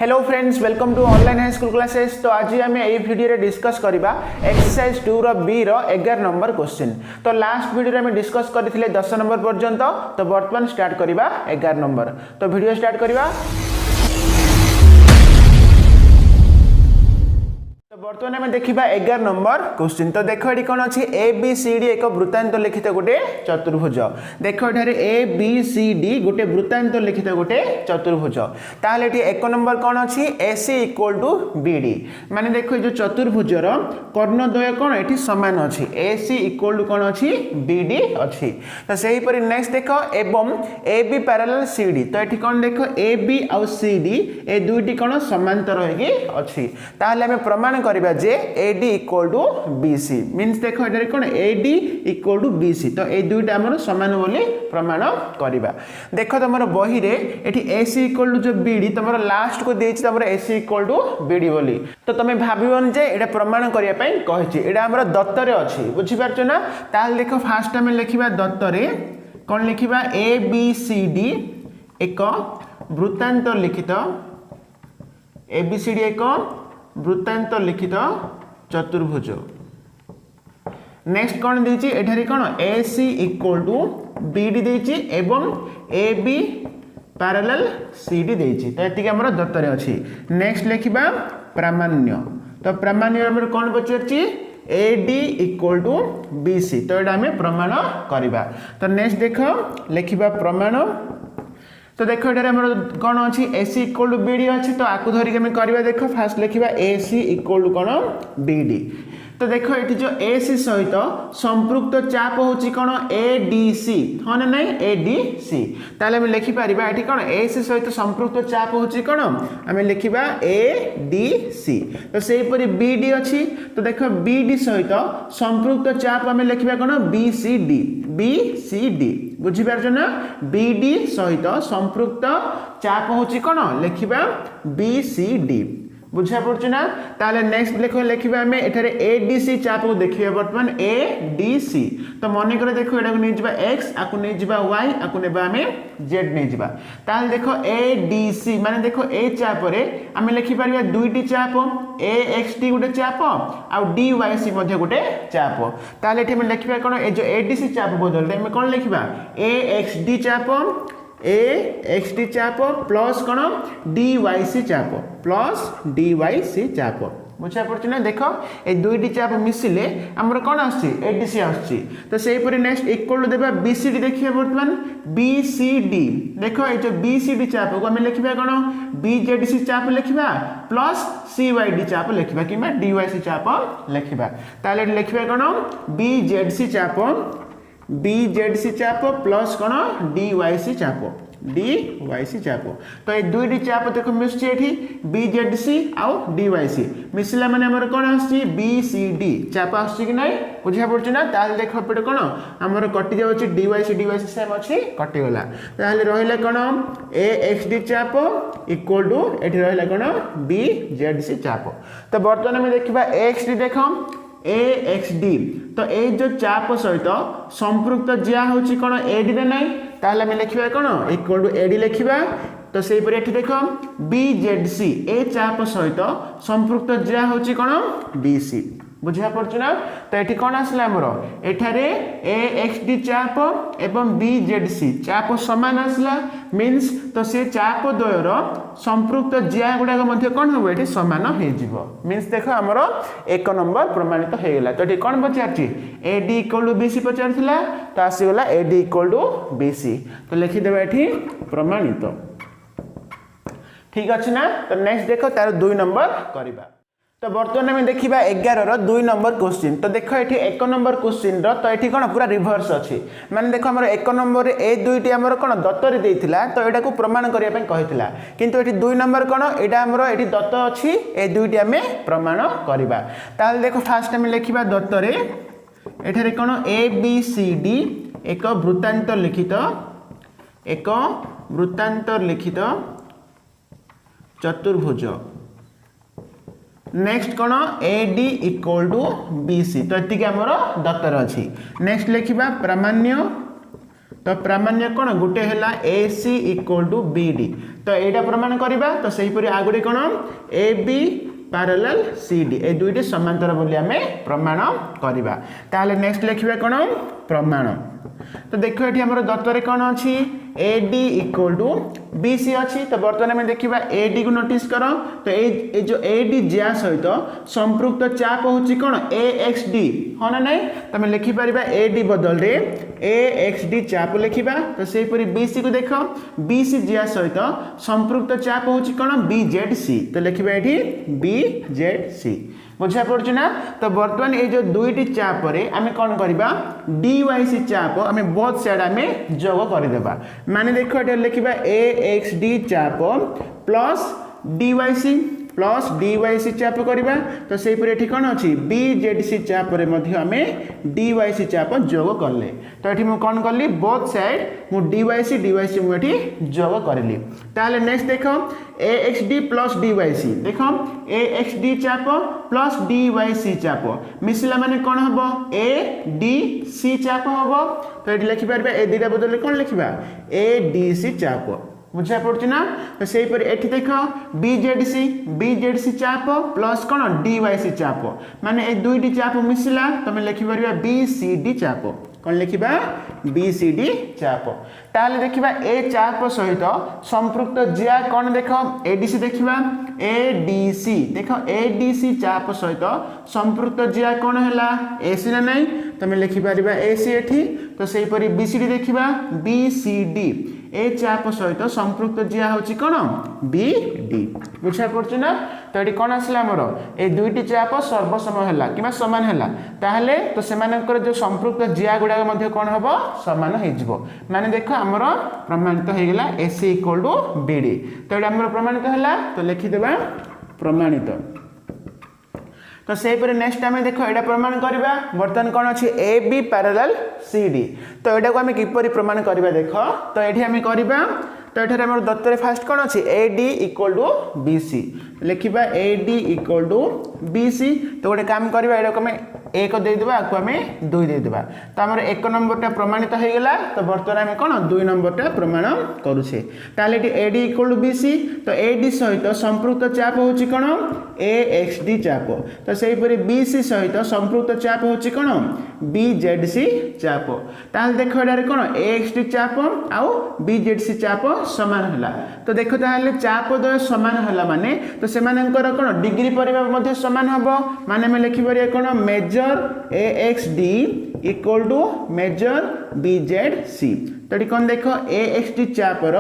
Hello friends, welcome to online high school classes. तो आज आम ये वीडियो डिस्कस करवा एक्सरसाइज 2 रो बी रो 11 नंबर क्वेश्चन। तो लास्ट वीडियो में डिस्कस करते 10 नंबर पर्यंत। तो बर्तमान स्टार्ट करवा 11 नंबर। तो वीडियो स्टार्ट करवा। तो बर्तमान आम देखा 11 नंबर क्वेश्चन। तो देख ये कौन अच्छी ए बी सी डी एक वृत्तांत लिखित गोटे चतुर्भुज। देख ये ए बी सी डी गोटे वृत्तांत लिखित गोटे चतुर्भुज। ताहले ये एक नंबर कौन अच्छी ए सी इक्वल टू बी डी। माने देखो जो चतुर्भुजर कर्णद्वय कौन ये सामान अच्छी ए सी इक्वल टू कौन अच्छी बी डी अच्छी। तो सहीपरि नेक्स्ट देख एवं A B parallel C D. तो ये कौन देख ए बी आउ सी डी ए दुईटी कौन समांतर होगी। ताहले आम प्रमाण करिबा जे AD equal to BC means देखो एटारे कोन AD इक्वल टू BC। तो ए दुईटा हमर समान बोली प्रमाण करिबा। देखो तमरो बही रे एठी AC इक्वल टू जो BD तमरो लास्ट को देछि तमरो AC इक्वल टू BD बोली। तो तमे भाबिबन जे एटा प्रमाण करिया पई कहिछि एटा हमर दत्तरे अछि। बुझि पारछो ना। ताल देखो फास्ट टाइम लिखिबा दत्तरे कोन लिखिबा ABCD एक वृत्तांत लिखित ABCD एक वृत्तांत लिखित चतुर्भुज। नेक्स्ट कौन देछि एठारी कौन AC इक्वल टू BD देछि एवं AB पैरेलल CD देछि। तो एतिक हमर दत्तरे अछि। नेक्स्ट लिखिबा प्रामाण्य। तो प्रामाण्य हमर कौन पचरछि AD इक्वल टू BC। तो एटा हमें प्रमाण करिबा। तो नेक्स्ट देखो लिखिबा प्रमाण। तो देखो ये कौन अच्छी AC इक्वल टू BD अच्छी। तो आपको धरिक आम करवा। देखो फास्ट लिखा AC इक्वल टू कौन BD। तो देखो ये जो AC सहित संपृक्त चाप होची कौन ADC। हाँ ना नहीं ADC। ताले हम लिखि परिबा एठी कौन AC सहित संपृक्त चाप होची कौन आम लिखिबा ADC। तो सेही परि BD अच्छी। तो देखो BD सहित संपृक्त चाप आम लिखिबा कौन BCD। बुझी पारछ ना। BD सहित संपृक्त चाप होची कौन लिखिबा BCD। बुझा पड़छ ना। ताले नेक्स्ट देखो लिखिबा हमें एठारे ADC चाप को देखिबा वर्तमान ADC। तो मन करे देखो एटा को नै जिबा x आकु नै जिबा y आकु नेबा हमें z नै जिबा। ताले देखो ADC माने देखो ए चाप रे हमें लिखि परिबा दुईटी चाप AXD गोटे चाप आ DYC मध्ये गोटे चाप। ताले एठी हम लिखिबा कोन ए जो ADC चाप बदलते हम कोन लिखिबा AXD चाप AXD चाप प्लस कौन DYC चाप प्लस DYC चाप। बुझा पड़छ ना। देखो ए दुईटी चाप मिसिले हमर कौन आछि ADC आछि। तो सेहीपरि नेक्स्ट इक्वल टू देबा BCD देखिए वर्तमान BCD। देखो ए जो BCD चाप को हम लिखिबा कौन BZC चाप लिखिबा प्लस CYD चाप लिखिबा कि DYC चाप लिखिबा। ताले लिखिबा कौन BZC चाप प्लस कौन DYC चाप। तो ये दुईटी चाप देखो मिसछि एठी BZC आउ DYC मिसला माने हमर कोन आछि BCD चाप आछि कि नै। बुझा पड़छ ना। ताल देखो पेट कोन हमर कटि जाउछि DYC सेम अछि कटि गला। ताले रहिला कोन AXD चाप इक्वल टू एठी रहिला कोन BZC चाप। तो वर्तमान हम देखिबा AXD देखो AXD। तो ए जो चाप सहित संपृक्त जिया होची कोन AD रे नै। ताले हम लिखिबा कोन इक्वल टू AD लिखिबा। तो सेही परि एठी देखो BZC ए चाप सहित संपृक्त जिया होची कोन BC। बुझा पड़छ ना। तो एठी कोन आसला हमरो एठारे AXD चाप एवं BZC चाप समान आसला मींस तो से चाप द्वयर संपृक्त जिया गुडा मध्ये कोन हो एठी समान हे जिवो मींस देखो हमरो एक नंबर प्रमाणित हे गेला। तो एठी कोन पचारछि AD इक्वल टू BC पचारथिला। तो आसी गेला AD इक्वल टू BC। तो लिखि देबा एठी प्रमाणित। ठीक अछि ना। तो नेक्स्ट देखो तार 2 नंबर करिबा। तो बर्तमान में देखा 11 रो 2 नंबर क्वेश्चन। तो देखो ये 1 नंबर क्वेश्चन रो। तो ये कौन पूरा रिभर्स अच्छी माने देखो हमर 1 नंबर ए दुईटी हमर कौन दत्तरे देइथिला। तो एटा को प्रमाण करिया पई कहिथिला। किंतु ये 2 नंबर कौन एटा हमर एठी दत्त अच्छी ए दुईटी हमें प्रमाण करिबा। ताल देखो फास्ट टाइम लिखिबा दत्तरे एठारे कौन ABCD एक वृत्तांत लिखित चतुर्भुज। नेक्स्ट कौन AD इक्वल टू BC। तो ये आमर दत्तर अच्छी। नेक्स्ट लिखा प्रामाण्य तो प्रामाण्य कौन गोटे है AC इक्वल टू BD तो यहाँ प्रमाण करवा तो सहीपरि आ गए कौन AB पैरेलल CD ए दुईटी समांतर बोली आम प्रमाण करवा ताहले नेक्स्ट लिखा कौन प्रमाण तो देखो ये आम दत्तर कौन अच्छी AD इक्वल टू BC अच्छी तो बर्तमान में देखा AD को नोटिस कर तो ये जो AD ज्या सहित संपृक्त चाप हूँ कौन AXD हाँ ना नहीं तुम लिखिपर AD बदल रे AXD चाप लिखा तो सेपरी BC को देख BC ज्या सहित संपृक्त चाप हूँ कौन BZC तो लिखा ये BZC बुझा पड़े ना तो बर्तमान ये जो दुईटी चाप आम कौन करवा DYC चाप आम बहुत साइड आम जोग करदेबा माने देखो ये लिखा AXD चाप प्लस DYC चाप करवा तो सेपरी ये कौन अच्छी BZC चाप आम DYC चाप जोग कले तो ये मुझे कौन कली बोथ साइड मु DYC मुझे जोग करली ताले नेक्स्ट देख AXD प्लस DYC देख AXD चाप प्लस DYC चाप मिसला माने कौन हम ADC चाप हम तो ये लिखिपर ए दुटा बदल कौन लिखा ADC चाप बुझा पड़े ना तो सेपरी एठी देख BZC चाप प्लस कौन DYC चाप माने ए दुईटी चाप मिसला तुम लिखिपर BCD चाप कौन लिखा BCD चाप ताले देखा ए चाप सहित संपृक्त जिया कौन देख ADC देखा ADC देख ADC चाप सहित संपृक्त जिया कौन है AC ना नहीं तुम लिखिपर AC एठी तो सेपरी BCD देखा BCD ए चाप सहित संपृक्त जिया हूँ कौन BD बुझा पड़े ना तो ये कौन आसला मोर ए दुईटी चाप सर्वसम है कि सामान है ताहले तो सेमानकर जो संपृक्त जिया गुड़ाक कौन हम सामान हो माने देख आमर प्रमाणित होगा AC इक्वल टू BD तो ये आमर प्रमाणित है तो लिखिदेवा प्रमाणित तो सेपरी नेक्स्ट आम देख यहाँ प्रमाण करवा बर्तमान कौन अच्छी AB पैरेलल CD तो यहाँ को आम किपरि प्रमाण करवा देख तो ये आम करवा तो ये आम दत्तर फास्ट कौन अच्छी AD इक्वल टू BC लिखा AD इक्वल टू BC तो गोटे काम करवा यहाँ को आम 1 देदेबा आपको आम 2 देदेबा तो आम 1 नंबरटा प्रमाणित होगा तो बर्तमान आम कौन 2 नंबरटा प्रमाण करुचे ताले AD इक्वल टू BC तो AD सहित संपृक्त चाप हूँ कौन AXD चाप तो सेहीपरि BC सहित संपृक्त चाप हूँ कौन BZC चाप ताल देख ये कौन AXD चाप आउ BZC चाप समान है तो देख ताहले चाप द्वय समान है माने तो सेमानंकर कौन डिग्री परिमाप समान हम माने में लिखिपर कौन measure AXD equal to measure BZC तो ये कौन देख AXD चापर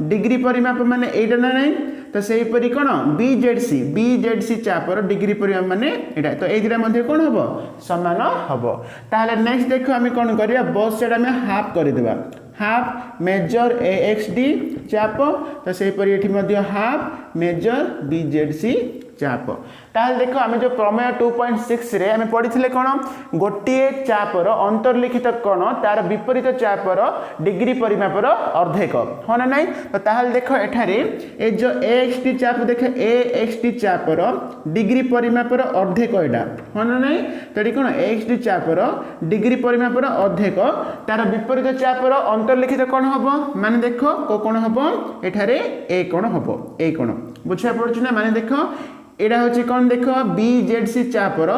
डिग्री परिमाप माने एटा ना नहीं तो सेहीपरि कौन BZC चापर डिग्री परिमाप माने एटा तो ए दुटा कौन हम समान हम ताहले नेक्स्ट देख आम कौन करवा बोथ साइड आम हाफ करदेबा हाफ मेजर AXD चाप तो सेहीपरि ये हाफ मेजर BZC चाप ताल देख आम जो प्रमेय 2.6 रे आम पढ़ी कौन गोटे चापर अंतर्लिखित कौन तार विपरीत चापर डिग्री परिमापर अर्धेक हाँ ना नहीं तो ताल देख एठारे ए जो AXD चाप देख AXD चापर डिग्री परिमापर अर्धेक एटा हाँ ना नहीं तो ये कौन AXD चापर डिग्री परिमापर अर्धेक तार विपरीत चापर अंतर्लिखित कौन हम माने देख को कौन हम एठारे ए कौन हम ए कौन बुझा पड़े ना माने देख यहाँ हूँ कौन देख BZC चापर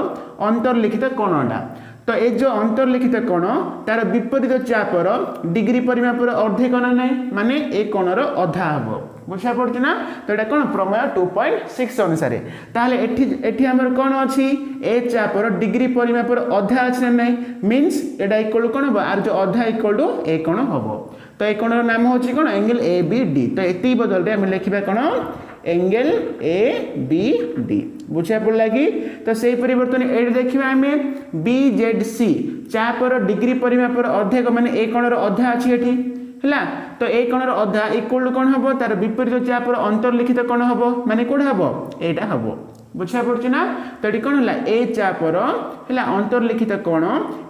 अंतर्लिखित कोणटा तो ये जो अंतर्लिखित कोण तार विपरीत चापर डिग्री परिमापर अर्धेक ना नहीं माने ए कोणर अधा हम बुझा पड़े ना तो यहाँ कौन प्रमेय 2.6 अनुसार ताहले एठी आमर कौन अच्छी ए चापर डिग्री परिमापर अधा अच्छी ना नहीं मीन्स एटा इक्वल कौन हम आर जो अधा इक्वल टू ए कोण हम तो ए कोणर नाम हूँ कौन एंगल ABD तो ये बदल आम लिखा कौन एंगल ABD बुझा पड़ा कि तो से परिवर्तन ये देखा आम BZC चापर डिग्री परिमापर अर्धेक माने ए कोणर अधा अच्छी है तो ए कोणर अधा इक्वल कौन हम तार विपरीत चापर अंतर्लिखित कौन हम माने कौन हम एटा हम बुझा पड़े ना तो ये कौन है ए चापर है अंतर्लिखित कोण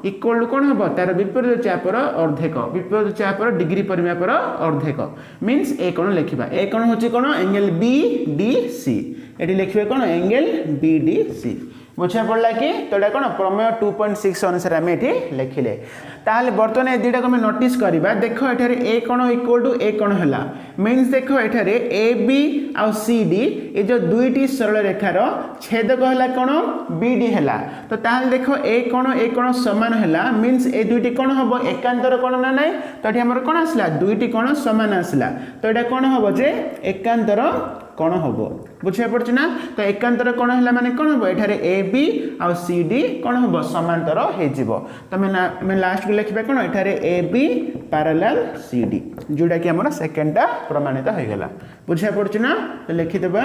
इक्वल कौन हम तार विपरीत चापर अर्धेक विपरीत चापर डिग्री परिमापर अर्धेक मीन्स ए कोण लिखा ए कोण हूँ कौन एंगल BDC ये लिखे कौन एंगल BDC बुझा पड़ा कि तो ये कौन प्रमेय 2.6 अनुसार आम ये लिखिले ताहले बर्तमान ए दुईटा आम नोटिस करवा देख एठारे ए कोण इक्वल टू ए कोण है मीन्स देख एठारे ए बी आउ सी डी ये जो दुईटी सरल रेखार छेदक है कौन बी डी है तो ताहले देख ए कोण समान है मीन्स ए दुईटी कोण हम एकांतर कोण ना ना तो ये आमर कौन आसला दुईटी कोण समान आसला तो यहाँ कौन हम जे एकांतर कोण हम बुझा पड़े ना तो एकांतर कोण है माने कौन हम एठारे ए बी आउ सी डी कौन हम समांतर हो तो लास्ट को लिखा कौन एठारे A B parallel C D जोटा कि आमर सेकेंडटा प्रमाणित हो गला बुझा पड़े ना तो लिखिदेबा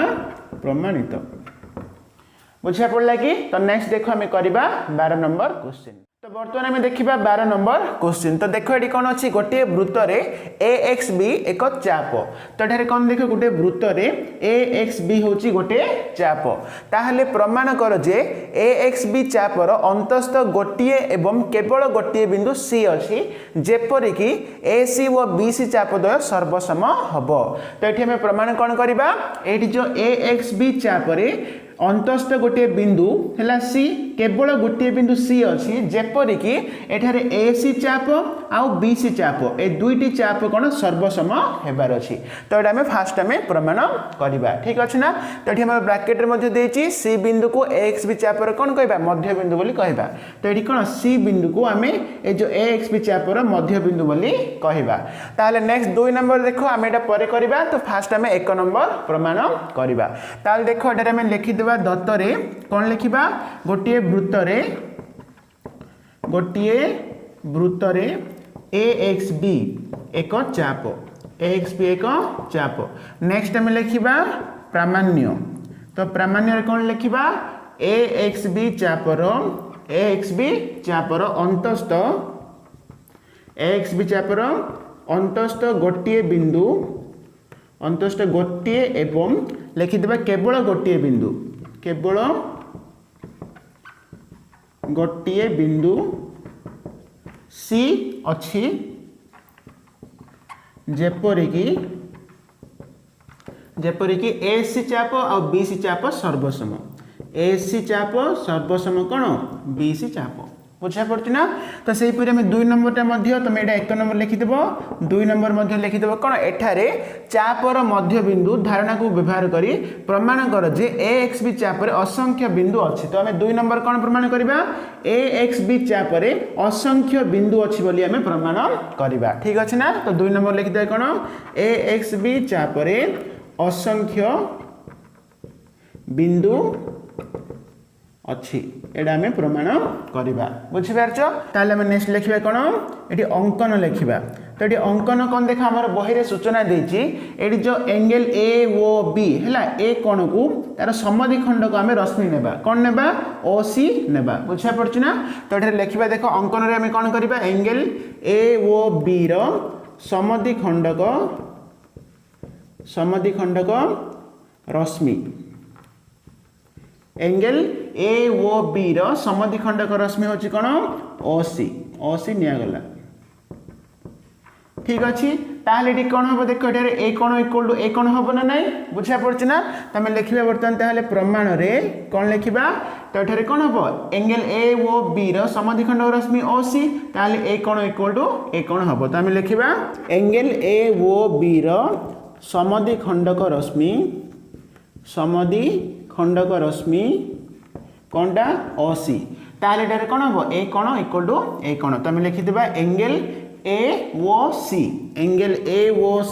प्रमाणित बुझा पड़ा कि तो नेक्स्ट देखो आम करवा 12 नंबर क्वेश्चन तो बर्तमान आम देखा 12 नंबर क्वेश्चन तो देख ये कौन अच्छी गोटे वृत्त ए एक्स बी एक चाप तो ये कौन देख गोटे वृत्त ए एक्स बी हूँ गोटे चाप ताहले प्रमाण कर जे ए एक्स बी चापर अंतस्थ गोटे एवं केवल गोटे बिंदु सी अच्छी जेपरिक ए सी व बी सी चापद्वय सर्वसम हम तो ये आम प्रमाण कौन करवा ये जो ए एक्स बी चापरे अंतस्थ गोटे बिंदु है सी केवल गोटे बिंदु सी अच्छी जेपरिक एठारे ए सी चाप आउ बी सी चाप ए दुईटी चाप कौन सर्वसम हेबार अच्छी तो ये फास्ट आम प्रमाण करवा ठीक अच्छे ना तो ये ब्राकेट में सी बिंदु को एक्स बी चापर कौन कह मध्य बिंदु बोली कहवा तो ये कौन सी बिंदु को आम ए जो ए एक्स बी चापर मध्य बिंदु बोली कहवा ताहले नेक्स्ट 2 नंबर देखो आम एटा परे करवा तो फास्ट आम 1 नंबर प्रमाण करवा ताहले देखो एटा आम लिखिदेवा दत्तरे कौन लिखा गोटे ए एक्स बी एक चाप ए एक्स बी एक चाप नेक्स्ट आम लिखा प्रामाण्य तो प्रामाण्य कौन लिखा ए एक्स बी चापर अंतस्थ ए एक्स बी चापर अंतस्थ गोटे बिंदु अंतस्थ गोटे एवं लिखिदेवा केवल गोटे बिंदु केवल गोटे बिंदु सी अच्छी जेपरिक ए सी चाप और बी सी चाप सर्वसम ए सी चाप सर्वसम कौन बी सी चाप बुझा पड़े ना तो से आम 2 नंबरटा तुम ये 1 नंबर लिखिदेव 2 नंबर लिखिदेव कौन एठारे चापर मध्य बिंदु धारणा को व्यवहार करी प्रमाण कर जे ए एक्स बी चापर असंख्य बिंदु अच्छी तो आम 2 नंबर कौन प्रमाण करवा ए एक्स बी चापर असंख्य बिंदु अच्छी बोली आम प्रमाण करवा ठीक अच्छे ना तो 2 नंबर लिखिदे कौन ए एक्स बी चापर असंख्य बिंदु अच्छी एटा आम प्रमाण करवा बुझिपार ताले आम नेक्स्ट लिखा कौन ये अंकन लिखा तो ये अंकन कौन देखा आम बही सूचना देती ये जो एंगल ए ओ बी है ए कोण को तार समद्विखंड को आम रश्मि नेबा कौन नेबा ओ सी नेबा बुझा पड़े ना तो ये लिखा देख अंकन आम कौन करवा एंगल ए ओ बी रो समद्विखंडक रश्मि एंगल ए ओ बी रो समद्विखंडक रश्मि होची कौन ओ सी निगला ठीक अच्छे ताहले ये कौन हम देख ए कोण इक्वल टू ए कोण हम ना ना बुझा पड़े ना तुम लिखा बर्तमान ताहले प्रमाण रे कौन लिखा तो ये कौन हम एंगल ए ओ बी रो समद्विखंडक रश्मि ओ सी ताहले ए कोण इक्वल टू ए कोण हम तो आम लिखा एंगल ए ओ बी रो समद्विखंडक रश्मि कौनटा ओ सी ताहले ये कौन हम ए कोण इक्वल टू ए कोण तो आम लिखिदेबा angle A O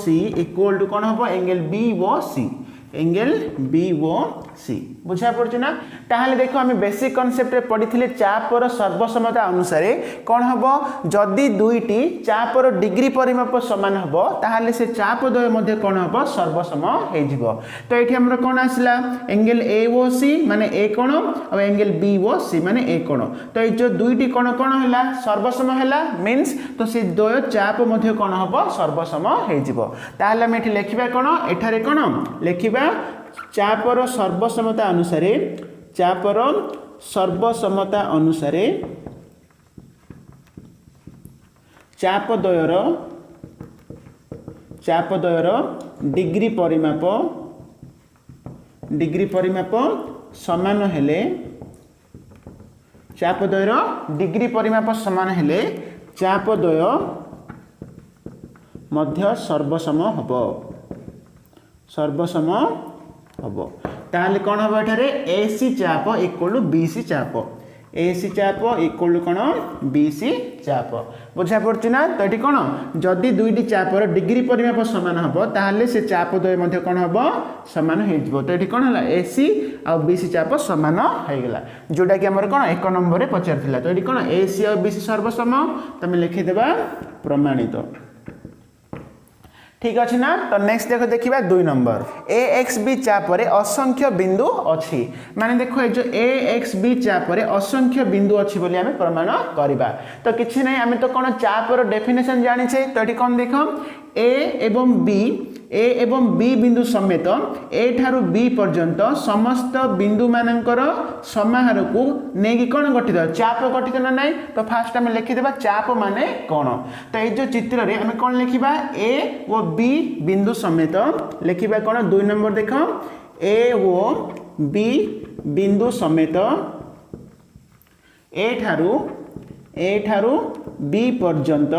C equal to कौन हम एंगल बी ओ सी बुझा पड़े ना ताहले देखो आम बेसिक कनसेप्ट पढ़ी चापर सर्वसमता अनुसार कौन हम जदि दुईटी चापर डिग्री परिमाप सामान हम ताहले से चाप द्वय कौन हम सर्वसम हो तो ये आम कौन आसला एंगल ए ओ सी माने ए कोण और एंगल बी ओ सी माने ए कोण तो ये जो दुईटी कोण कौन है सर्वसम है मीन्स तो से द्वय चाप कौन हम सर्वसम हो ताहले आम ये लिखा कौन एठारे कौन लिखा चापर सर्वसमता अनुसार चाप द्वयर डिग्री परिमाप समान हेले चाप द्वयर डिग्री परिमाप समान हेले चाप द्वय मध्य सर्वसम हब ताहले कौन हम एठारे एसी चाप इक्वल बीसी चाप एसी चाप इक्वल कौन बीसी चाप बुझा पड़छ ना। तो ये कौन जदि दुईटी चापर डिग्री परिमाप सामान हम ताहले से चाप द्वय मध्य कौन हम सामान हो। तो ये कौन है एसी आ बीसी चाप सामान होगा जोटा कि आमर कौन 1 नंबर में पचार। तो ये कौन एसी आ बीसी सर्वसम तुम लिखिदेवा प्रमाणित ठीक अच्छे ना। तो नेक्स्ट देखो देखिए 2 नंबर ए एक्स बी चापर असंख्य बिंदु अच्छी माने देखो ये जो ए एक्स बी चापर असंख्य बिंदु अच्छी बोली आम प्रमाण करवा। तो किसी ना आम तो कौन चापर डेफिनेशन जाने तो ये कौन देख ए एवं बी बिंदु समेत ए ठारू बी पर्यंत समस्त बिंदु मानकर समाहार को नेकी कौन गठित चाप गठित ना ना। तो फास्ट आम लिखिदेवा चाप माने कौन। तो ये जो चित्र रे आम कौन लिखा ए वो बी बिंदु समेत लिखा कौन 2 नंबर देख ए वो बी बिंदु समेत ए ठारू बी पर्यंत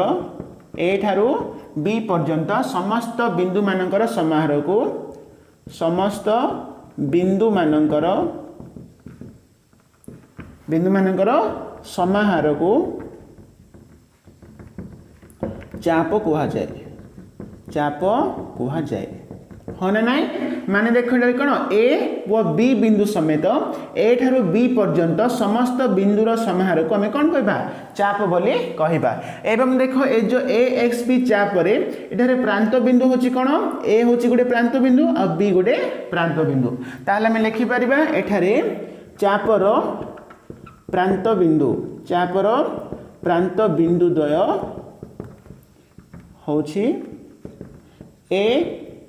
बी पर्यंत समस्त बिंदु मानकर समाहार को समस्त बिंदु मानकर समाहार को चाप कहा जाए हाँ ना नाई माने देख कौन ए व बी बिंदु समेत ए ठारू बी पर्यंत समस्त बिंदुर समाहार को आम कौन कहबा चाप बोली कहबा। एवं देखो ए जो ए एक्स बी चाप रे एठारे प्रांत बिंदु होची कौन ए होची गोटे प्रांत बिंदु और बी गोटे प्रांत बिंदु ताहले आम लिखि परिबा एठारे चापर प्रांत बिंदु द्वय होची ए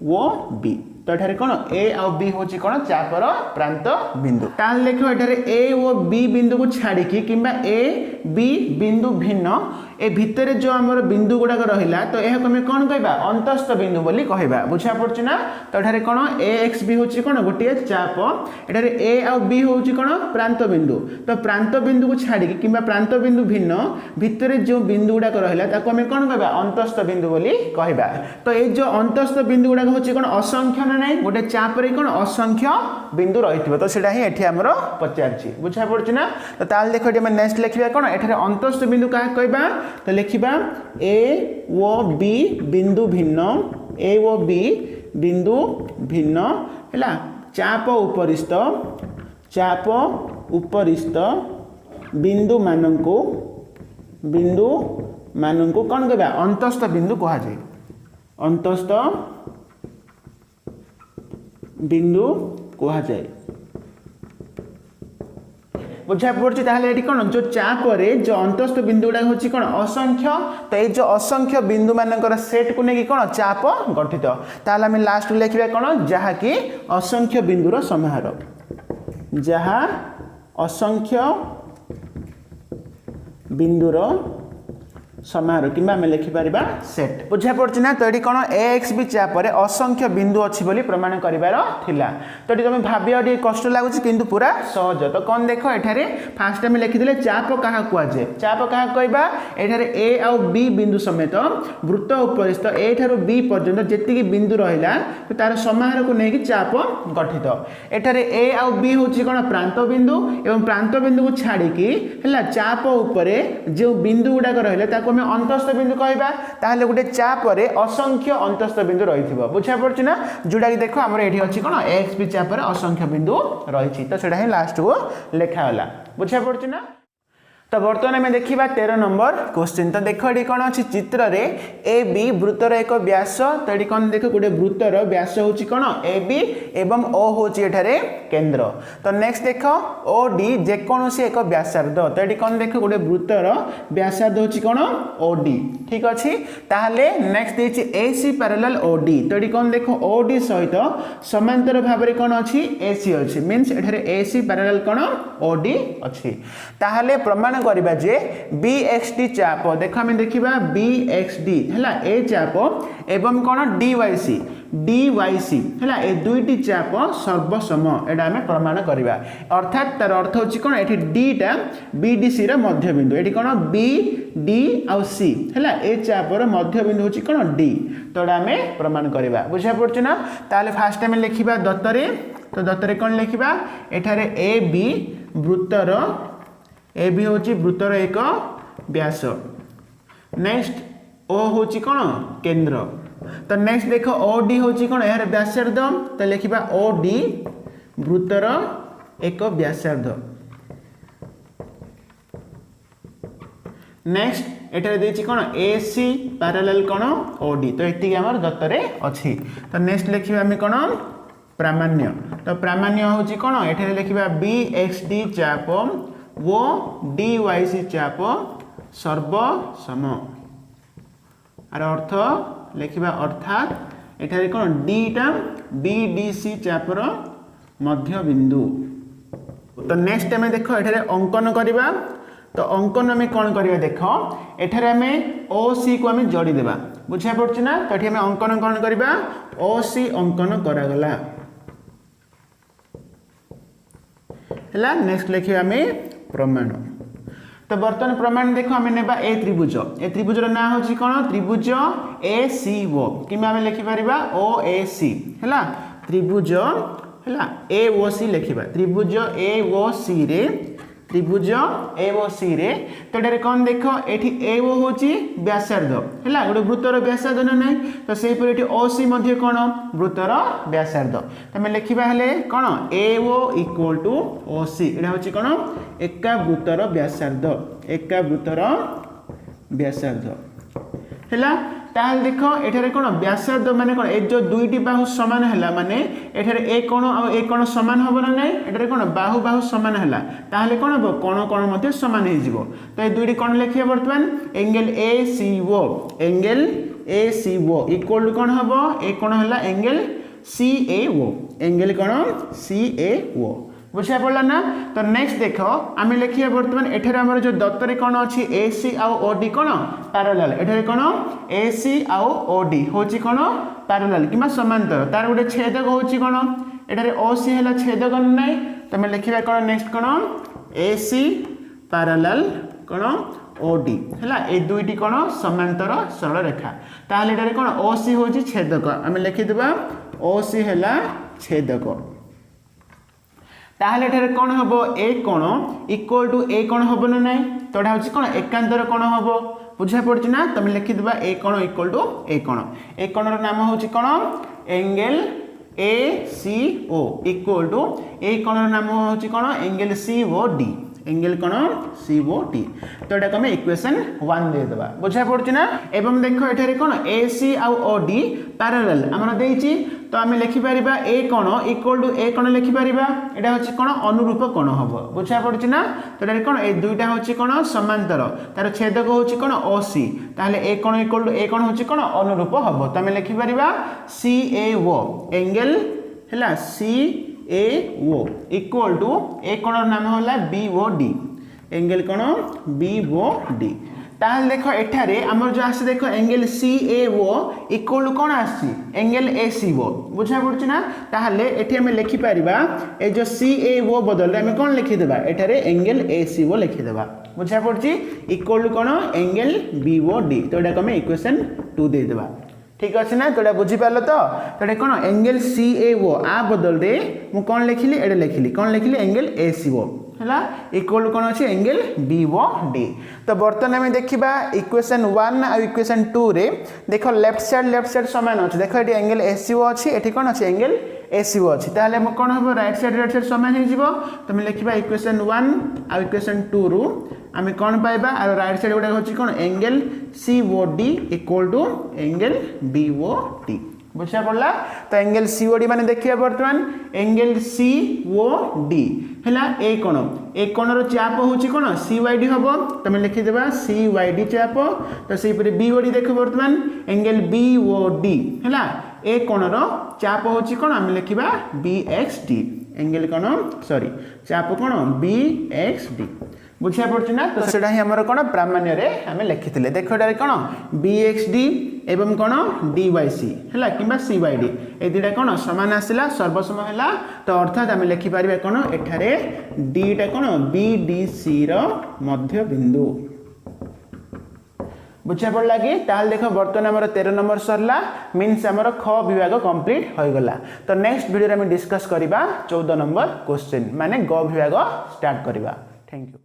वो बी। तो एठारे कौन ए और बी होची कौन चापर प्रांत बिंदु ताल देख एठारे ए और बी बिंदु को छाड़ी किंबा ए बी बिंदु भिन्न ए भितर जो आमर बिंदु गुड़ाक रहा तो यह आम कौन कहबा अंतस्थ बिंदु बोली कहबा बुझा पड़छ ना। तो एठारे कौन ए एक्स बी होची कौन गोटे चाप एठारे ए और बी होची कौन प्रांत बिंदु। तो प्रांत बिंदु को छाड़ी किंबा प्रांत बिंदु भिन्न भितर जो बिंदु गुड़ाक रहा ताको आम कौन कहबा अंतस्थ बिंदु बोली कहबा। तो ये जो अंतस्थ बिंदु गुड़ाक होची कौन असंख्य ना नहीं गोटे चाप रे कौन असंख्य बिंदु रही तो सेटा ही एठी हमरो पचारछि बुझा पड़छ ना। तो ताल देखो हम नेक्स्ट लिखिबा कौन एठारे अंतस्थ बिंदु का कहबा तो लिखिबा ए वो बी बिंदु भिन्न ए वो बी बिंदु भिन्न हैला चाप उपरिस्थ बिंदु मानंको कौन कहबा अंतस्थ बिंदु कहा जाए अंतस्थ बिंदु कहा जाए बुझा पड़े। ताहले कौन जो चाप रे जो अंतस्थ बिंदु गुड़ा होची कौन असंख्य तो ये जो असंख्य बिंदु मानकर सेट को लेकिन कौन चाप गठित ताहले आम लास्ट लिखा कौन जहा कि असंख्य बिंदुर समाहार जहा असंख्य बिंदुर समाहार कि लिखिपर सेट बुझा पड़े ना। तो ये कौन ए एक्स बी चापर असंख्य बिंदु अच्छी बोली प्रमाण करार थिला। तो ये तुम भाव कष्ट लगुच कि पूरा सहज। तो कौन देख एठारे फास्ट आम लिखिदे चाप क्या कहुए चाप क्या कहबा एठारे ए आउ बी बिंदु समेत वृत्त उपरिस्थ ए ठारू बी पर्यंत जेतिकी बिंदु रहिला तो तार समाहार को लेकिन चाप गठित एठारे ए आउ बी होची कौन प्रांत बिंदु एवं प्रांत बिंदु को छाड़िकी है चाप उपरे जो बिंदु गुड़ाक रहा आम अंतस्थ बिंदु कहबा ताहले गोटे चाप रे असंख्य अंतस्थ बिंदु रही बुझा पड़छ ना। जोटा कि देखो आमर एठी अछि कोन एक्स बी चाप रे असंख्य बिंदु रही तो सेटा ही लास्ट को लिखागला बुझा पड़छ ना। तो बर्तमान आम देखा 13 नंबर क्वेश्चन। तो देख ये कौन अच्छी चित्र रे ए बी वृत्तर एक व्यास तो ये कौन देख गोटे वृत्तर व्यास हूँ कौन ए बी एवं ओ हूँ केंद्र। तो नेक्स्ट देख ओ डी जेकोसी एक व्यासार्ध तो ये कौन देख गोटे वृत्तर व्यासार्ध हूँ कौन ओ डी ठीक अच्छे। ताहले नेक्स्ट देछि ए सी पैरेलल ओ डी तो ये कौन देख ओ डी सहित समांतर भाव में कौन अच्छी ए सी अच्छी मीन्स ए सी पैरेलल कौन ओ डी अच्छी। ताहले प्रमाण प्रमाण करबा जे BXD चाप देखो आम देखा BXD है ए चाप एवं कौन DYC है ए दुईटी चाप सर्वसम एटा आम प्रमाण करवा अर्थात तार अर्थ होची कौन एठी डीटा BDC मध्यबिंदु एठी कौन BD आउ C है ए चापर मध्यबिंदु होची कौन D तो एटा आम प्रमाण करवा बुझा पड़छ ना ताले फास्ट आम लिखा दत्तरे तो दत्तरे कौन लिखा एठारे AB वृत्तर AB होची वृत्तर एक व्यास नेक्स्ट O होची कौन केंद्र तो नेक्स्ट देख OD होची कौन यार व्यासार्ध तो लिखा OD वृत्तर एक व्यासार्ध नेक्स्ट एटारे देछि कौन AC पैरेलल कौन OD तो एति हमर दत्तरे अछि तो नेक्स्ट लिखिबा हम कौन प्रामाण्य तो प्रामाण्य होची कौन एठारे लिखिबा BXD चाप वो DYC चाप सर्वसम आर अर्थ लिखिबा अर्थात एठारे कौन D टा BDC चापर मध्य बिंदु तो नेक्स्ट आम देख एठारे अंकन करबा तो अंकन आम कौन करबा देख एठारे आम OC को आम जोड़ी देबा बुझा पड़छ ना तो एठी आम अंकन कौन करबा OC अंकन करागला हला नेक्स्ट लिखिबा आम प्रमाण तो बर्तमान प्रमाण देखो आम नेबा ए त्रिभुज ना होची कौन त्रिभुज ACO किमा आम लिखि परिबा OAC हला त्रिभुज हला AOC लिखिबा त्रिभुज AOC रे तो एटारे कौन देख एठी AO होची व्यासार्ध हला गोटे वृत्तर व्यासार्ध ना नहीं तो सेही पर एठी OC मध्ये कौन वृत्तर व्यासार्ध तो मैं लिखिबा हले कौन AO इक्वल टू OC एटा होची कौन एका वृत्तर व्यासार्ध हला ताल देख एठारे कौन व्यासार्ध माने कौन ए जो दुईटी बाहु समान हैला माने एठारे ए कोण आ ए कोण समान हबो ना नहीं एठारे कौन बाहु समान हैला ताहले कौन हबो कोण मध्ये समान हे जिवो तो ए दुईटी कोण लेखिया वर्तमान एंगल ACO इक्वल टू कौन हबो ए कोण हैला एंगल CAO बुझा पड़ा ना तो नेक्स्ट देख आम लिखिए बर्तमान एठारे हमर जो दत्तरे कौन अच्छी AC आउ OD कौन पैरेलल एठारे कौन AC आउ OD होची कौन पैरेलल किमा समांतर तार गोटे छेदक होची कौन एठारे OC हैला छेदक नहीं तो मैं लिखिबा कौन नेक्स्ट कौन AC पैरेलल कौन OD हैला ए दुईटी कौन समांतर सरल रेखा ताहले एठारे कौन OC होची छेदक आम लिखि देबा OC हैला छेदक ताहले एठारे कौन हबो ए कोण इक्वल टू ए कोण हबो ना नहीं तो एटा होची कोण एकांतर कोण हबो बुझा पड़छ ना तमे लिखि देबा ए कोण इक्वल टू ए कोण रो नाम होची कोण एंगल ACO इक्वल टू ए कोण रो नाम होची कोण एंगल COD एंगल कोण COD तो एटा कमे इक्वेशन 1 दे देबा बुझा पड़छ ना एवं देखो एठारे कोण AC आउ OD पैरेलल हमर देइची तो आम लिखिपर ए कोण इक्वल टू ए कोण लिखिपर एटा होची कोण अनुरूप कोण हबो बुझा पड़छ ना तो एटा कोण ए दुईटा होची कोण समांतर तार छेदक होची कोण OC ताहले ए कोण इक्वल टू ए कोण होची कोण अनुरूप हबो तो आम लिखिपर CAO एंगल हैला CAO इक्वल टू ए कोण नाम होला BOD एंगल कोण BOD ताहले देखो एठारे हमर जो आसे देखो एंगल CAO इक्वल टू कोन आसी एंगल ACO बुझा पड़छ ना ताहले एठी हम लिखि परिबा ए जो CAO बदल रे हम कोन लिखि देबा एठारे एंगल ACO लिखि देबा बुझा पड़छि इक्वल टू कोन एंगल BOD तो एटा हम इक्वेशन 2 दे देबा ठीक अछि ना तो एटा बुझि पालो तो एटा कोन एंगल CAO आ बदल रे मु कोन लिखिली एटा लिखिली कोन लिखिली एंगल ACO हला इक्वल कौन अच्छे एंगल BOD तो बर्तमान आम देखा इक्वेशन 1 आ इक्वेशन 2 रे देख लेफ्ट साइड समान अच्छे देख ये एंगल ACO अच्छी एटी कौन अच्छे एंगल ACO अच्छी ताहले कौन हम राइट साइड समान हो तो मैं लिखा इक्वेशन 1 आ इक्वेशन 2 रु आम कौन पाइबा आ राइट साइड गुड़ा हूँ कौन angle COD equal to angle BOD बुझा पड़ा तो एंगल COD माने देखिए बर्तमान एंगल COD हैला ए कोण रो चाप होची कोन CYD हबो तो मैं लिखि देबा CYD चाप तो सेही पर BOD देखो बर्तमान एंगल BOD हैला ए कोण रो चाप होची कोन हम लिखिबा BXD एंगल कोन सॉरी चाप कोन BXD बुझा पड़छ ना तो सेटा ही हमर कोन प्रामाण्य रे हमें लिखिथिले देखो एटा कोन bxd एवं कोन dyc हला किबा cyd ए दिटा कोन समान आसिला सर्वसम हला तो अर्थात हमें लिखि परिबा कोन एठारे d टा कोन bdc रो मध्य बिंदु बुझा पड़ला कि ताल देखो बर्तमान हमर 13 नंबर सरला मींस हमर ख विभाग कंप्लीट होय गला तो नेक्स्ट वीडियो रे हम डिस्कस करिबा 14 नंबर क्वेश्चन माने ग विभाग स्टार्ट करिबा थैंक यू।